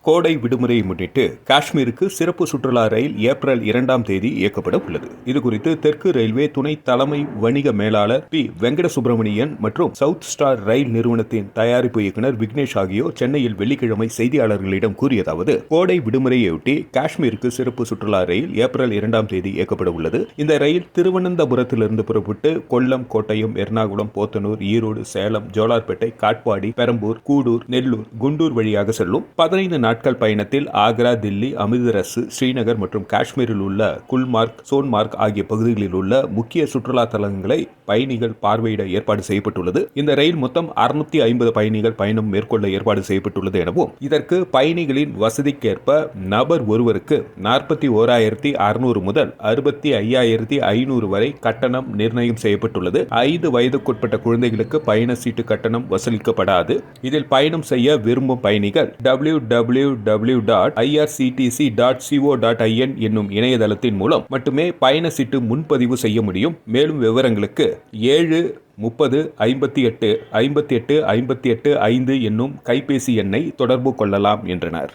கோடை விடுமுறையை முன்னிட்டு காஷ்மீருக்கு சிறப்பு சுற்றுலா ரயில் ஏப்ரல் 2ஆம் தேதி இயக்கப்பட உள்ளது. இதுகுறித்து தெற்கு ரயில்வே துணை தலைமை வணிக மேலாளர் பி. வெங்கட சுப்பிரமணியன் மற்றும் சவுத் ஸ்டார் ரயில் நிறுவனத்தின் தயாரிப்பு இயக்குநர் விக்னேஷ் ஆகியோர் சென்னையில் வெள்ளிக்கிழமை செய்தியாளர்களிடம் கூறியதாவது, கோடை விடுமுறையொட்டி காஷ்மீருக்கு சிறப்பு சுற்றுலா ரயில் ஏப்ரல் 2ஆம் தேதி இயக்கப்பட உள்ளது. இந்த ரயில் திருவனந்தபுரத்திலிருந்து புறப்பட்டு கொல்லம், கோட்டயம், எர்ணாகுளம், போத்தனூர், ஈரோடு, சேலம், ஜோலார்பேட்டை, காட்பாடி, பெரம்பூர், கூடூர், நெல்லூர், குண்டூர் வழியாக செல்லும். 15 நாட்கள் பயணத்தில் ஆக்ரா, தில்லி, அமிர்தசரஸ், ஸ்ரீநகர் மற்றும் காஷ்மீரில் உள்ள குல்மார்க், சோன்மார்க் ஆகிய பகுதிகளில் உள்ள முக்கிய சுற்றுலா தலங்களை பயணிகள் பார்வையிட ஏற்பாடு செய்யப்பட்டுள்ளது. இந்த ரயில் மொத்தம் 650 பயணிகள் பயணம் மேற்கொள்ள ஏற்பாடு செய்யப்பட்டுள்ளது எனவும், இதற்கு பயணிகளின் வசதிக்கேற்ப நபர் ஒருவருக்கு 41,600 முதல் 65,500 வரை கட்டணம் நிர்ணயம் செய்யப்பட்டுள்ளது. 5 வயதுக்குட்பட்ட குழந்தைகளுக்கு பயண சீட்டு கட்டணம் வசூலிக்கப்படாது. இதில் பயணம் செய்ய விரும்பும் பயணிகள் www.irctc.co.in என்னும் இணையதளத்தின் மூலம் மட்டுமே பயண சீட்டு முன்பதிவு செய்ய முடியும். மேலும் விவரங்களுக்கு 730585858 5 என்னும் கைபேசி எண்ணை தொடர்பு கொள்ளலாம் என்றனர்.